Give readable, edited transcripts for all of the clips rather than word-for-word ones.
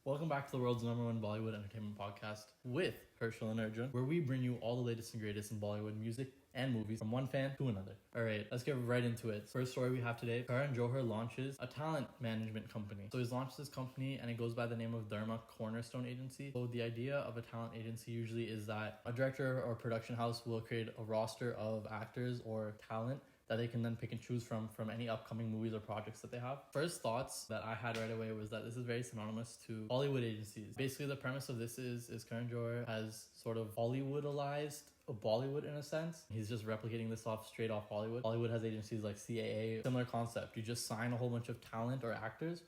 Welcome back to the world's #1 Bollywood entertainment podcast with Herschel and Arjun, where we bring you all the latest and greatest in Bollywood music and movies from one fan to another. Alright, let's get right into it. First story we have today, Karan Johar launches a talent management company. So he's launched this company and it goes by the name of Dharma Cornerstone Agency. So the idea of a talent agency usually is that a director or production house will create a roster of actors or talent that they can then pick and choose from any upcoming movies or projects that they have. First thoughts that I had right away was that this is very synonymous to Hollywood agencies. Basically, the premise of this is Karan Johar has sort of Hollywoodized Bollywood in a sense. He's just replicating this straight off Hollywood. Hollywood has agencies like CAA, similar concept. You just sign a whole bunch of talent or actors.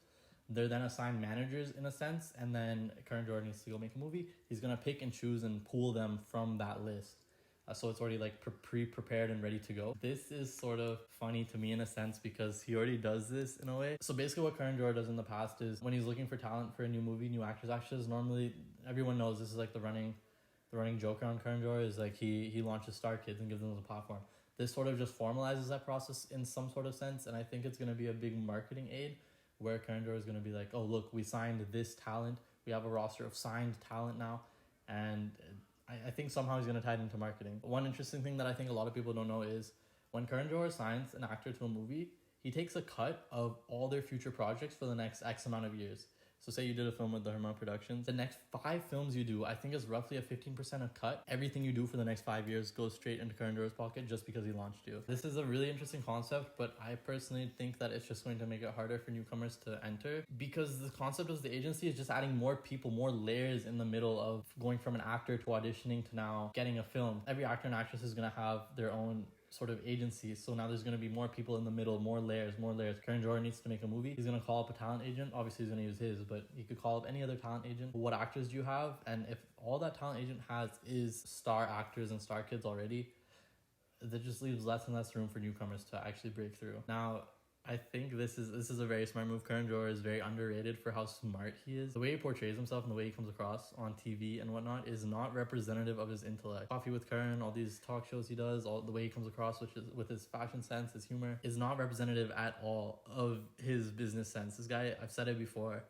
They're then assigned managers in a sense, and then Karan Johar needs to go make a movie. He's gonna pick and choose and pull them from that list. So it's already like pre-prepared and ready to go. This is sort of funny to me in a sense because he already does this in a way. So basically what Karan Johar does in the past is when he's looking for talent for a new movie, new actors, normally everyone knows this is like the running joke around Karan Johar is like he launches star kids and gives them a platform. This sort of just formalizes that process in some sort of sense, and I think it's going to be a big marketing aid where Karan Johar is going to be like, oh look, we signed this talent. We have a roster of signed talent now, and I think somehow he's going to tie it into marketing. One interesting thing that I think a lot of people don't know is when Karan Johar signs an actor to a movie, he takes a cut of all their future projects for the next X amount of years. So say you did a film with Dharma Productions. The next 5 films you do, I think is roughly a 15% of cut. Everything you do for the next 5 years goes straight into Karan Johar's pocket just because he launched you. This is a really interesting concept, but I personally think that it's just going to make it harder for newcomers to enter because the concept of the agency is just adding more people, more layers in the middle of going from an actor to auditioning to now getting a film. Every actor and actress is going to have their own sort of agency, so now there's going to be more people in the middle, more layers. Karan Johar needs to make a movie. He's going to call up a talent agent. Obviously he's going to use his, but he could call up any other talent agent. What actors do you have? And if all that talent agent has is star actors and star kids already, that just leaves less and less room for newcomers to actually break through. Now I think this is a very smart move. Karan Johar is very underrated for how smart he is. The way he portrays himself and the way he comes across on TV and whatnot is not representative of his intellect. Coffee with Karan, all these talk shows he does, all the way he comes across with his fashion sense, his humor, is not representative at all of his business sense. This guy, I've said it before,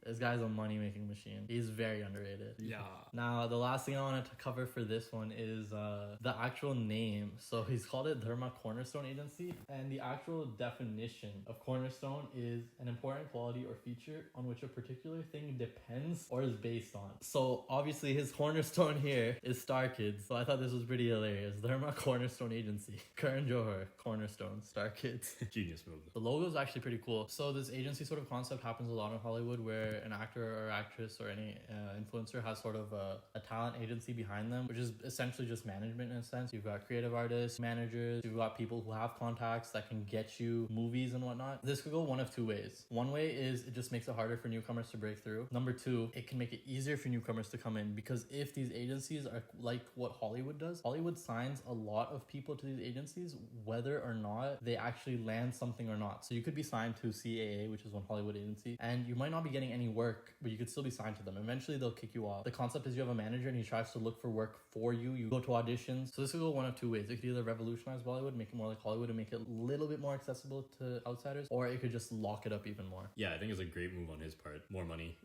this guy's a money-making machine. He's very underrated. Yeah. Now, the last thing I wanted to cover for this one is the actual name. So he's called it Dharma Cornerstone Agency, and the actual definition of cornerstone is an important quality or feature on which a particular thing depends or is based on. So obviously his cornerstone here is Star Kids. So I thought this was pretty hilarious. Dharma Cornerstone Agency. Karan Johar, Cornerstone, Star Kids. Genius move. The logo is actually pretty cool. So this agency sort of concept happens a lot in Hollywood where an actor or actress or any influencer has sort of a talent agency behind them, which is essentially just management in a sense. You've got creative artists, managers, you've got people who have contacts that can get you movies and whatnot. This could go one of two ways. One way is it just makes it harder for newcomers to break through. Number two, it can make it easier for newcomers to come in because if these agencies are like what Hollywood does, Hollywood signs a lot of people to these agencies whether or not they actually land something or not. So you could be signed to CAA, which is one Hollywood agency, and you might not be getting any work, but you could still be signed to them. Eventually they'll kick you off. The concept is you have a manager and he tries to look for work for you. You go to auditions. So this could go one of two ways. It could either revolutionize Bollywood, make it more like Hollywood and make it a little bit more accessible to outsiders, or it could just lock it up even more. Yeah, I think it's a great move on his part. More money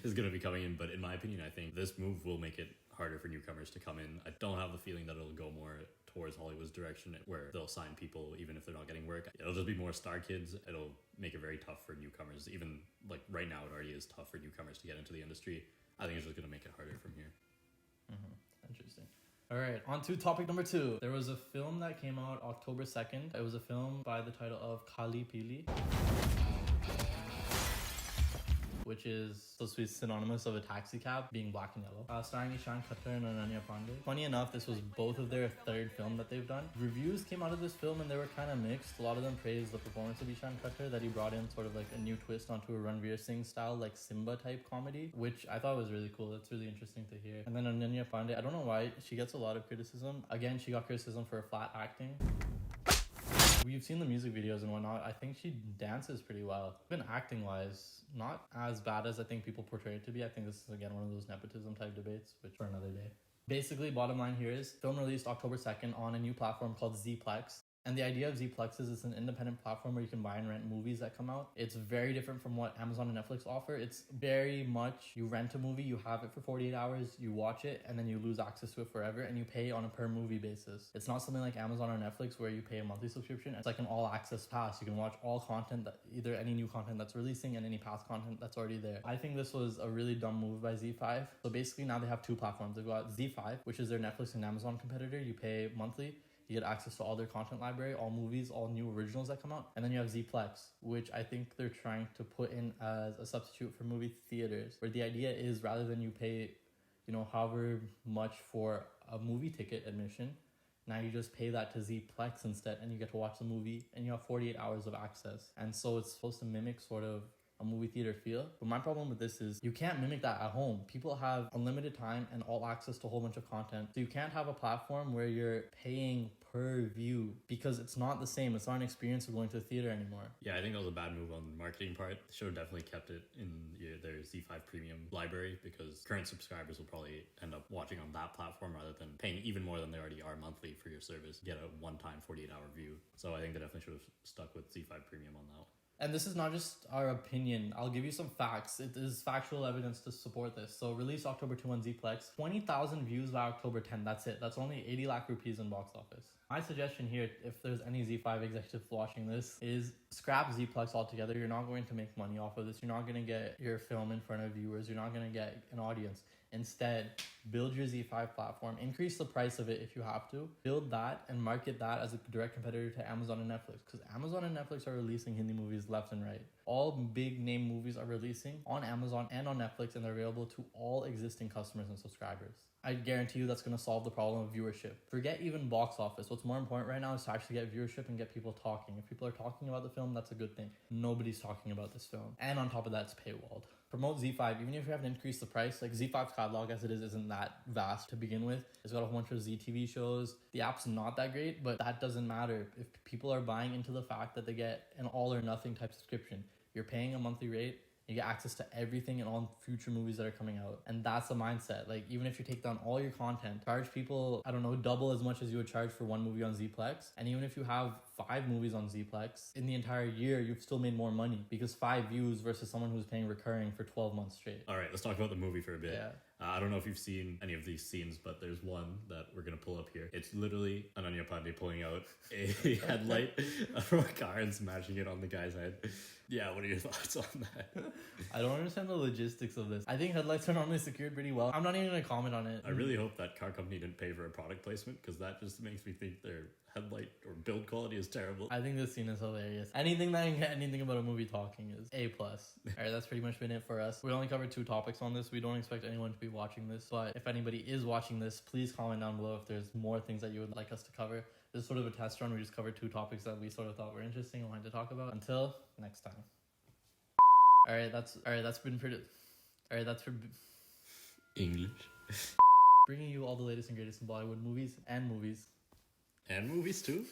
is going to be coming in, but in my opinion, I think this move will make it harder for newcomers to come in. I don't have the feeling that it'll go more towards Hollywood's direction where they'll sign people even if they're not getting work. It'll just be more star kids. It'll make it very tough for newcomers. Even like right now, it already is tough for newcomers to get into the industry. I think it's just going to make it harder from here. Interesting. All right, on to topic number 2. There was a film that came out October 2nd. It was a film by the title of Khaali, Peeli, which is supposed to be synonymous of a taxi cab being black and yellow. Starring Ishan Khattar and Ananya Pandey. Funny enough, this was both of their third film that they've done. Reviews came out of this film and they were kind of mixed. A lot of them praised the performance of Ishan Khattar, that he brought in sort of like a new twist onto a Ranveer Singh style, like Simba type comedy, which I thought was really cool. That's really interesting to hear. And then Ananya Pandey, I don't know why she gets a lot of criticism. Again, she got criticism for flat acting. We've seen the music videos and whatnot. I think she dances pretty well. Even acting wise, not as bad as I think people portray it to be. I think this is again one of those nepotism type debates, which for another day. Basically, bottom line here is film released October 2nd on a new platform called ZeePlex. And the idea of ZeePlex is it's an independent platform where you can buy and rent movies that come out. It's very different from what Amazon and Netflix offer. It's very much you rent a movie, you have it for 48 hours, you watch it, and then you lose access to it forever, and you pay on a per movie basis. It's not something like Amazon or Netflix where you pay a monthly subscription. It's like an all access pass. You can watch all content, that either any new content that's releasing and any past content that's already there. I think this was a really dumb move by Z5. So basically now they have two platforms. They've got Z5, which is their Netflix and Amazon competitor. You pay monthly. You get access to all their content library, all movies, all new originals that come out. And then you have ZeePlex, which I think they're trying to put in as a substitute for movie theaters, where the idea is rather than you pay, however much for a movie ticket admission, now you just pay that to ZeePlex instead, and you get to watch the movie, and you have 48 hours of access. And so it's supposed to mimic sort of a movie theater feel. But my problem with this is you can't mimic that at home. People have unlimited time and all access to a whole bunch of content. So you can't have a platform where you're paying per view, because it's not the same. It's not an experience of going to the theater anymore. Yeah, I think that was a bad move on the marketing part. The show definitely kept it in their Z5 premium library, because current subscribers will probably end up watching on that platform rather than paying even more than they already are monthly for your service. Get a one-time 48-hour view. So I think they definitely should have stuck with Z5 premium on that one. And this is not just our opinion. I'll give you some facts. It is factual evidence to support this. So released October 2 on ZeePlex. 20,000 views by October 10. That's it. That's only 80 lakh rupees in box office. My suggestion here, if there's any Z5 executives watching this, is scrap ZeePlex altogether. You're not going to make money off of this. You're not going to get your film in front of viewers. You're not going to get an audience. Instead, build your Z5 platform, increase the price of it if you have to, build that and market that as a direct competitor to Amazon and Netflix, because Amazon and Netflix are releasing Hindi movies left and right. All big name movies are releasing on Amazon and on Netflix, and they're available to all existing customers and subscribers. I guarantee you that's going to solve the problem of viewership. Forget even box office. What's more important right now is to actually get viewership and get people talking. If people are talking about the film, that's a good thing. Nobody's talking about this film. And on top of that, it's paywalled. Promote Z5, even if you haven't increased the price. Like Z5's catalog as it is isn't that vast to begin with. It's got a whole bunch of Z TV shows. The app's not that great, but that doesn't matter. If people are buying into the fact that they get an all or nothing type subscription, you're paying a monthly rate, you get access to everything and all future movies that are coming out. And that's the mindset. Like, even if you take down all your content, charge people, I don't know, double as much as you would charge for one movie on ZeePlex. And even if you have 5 movies on ZeePlex, in the entire year, you've still made more money, because 5 views versus someone who's paying recurring for 12 months straight. All right, let's talk about the movie for a bit. Yeah. I don't know if you've seen any of these scenes, but there's one that we're going to pull up here. It's literally Ananya Pandey pulling out a headlight from a car and smashing it on the guy's head. Yeah, what are your thoughts on that? I don't understand the logistics of this. I think headlights are normally secured pretty well. I'm not even going to comment on it. I really hope that car company didn't pay for a product placement, because that just makes me think their headlight or build quality is terrible. I think this scene is hilarious. Anything that can get anything about a movie talking is A+. Alright, that's pretty much been it for us. We only covered 2 topics on this. We don't expect anyone to be watching this, but if anybody is watching this, please comment down below if there's more things that you would like us to cover. This is sort of a test run. We just covered 2 topics that we sort of thought were interesting and wanted to talk about. Until next time. That's for English. bringing you all the latest and greatest in Bollywood movies. And movies too.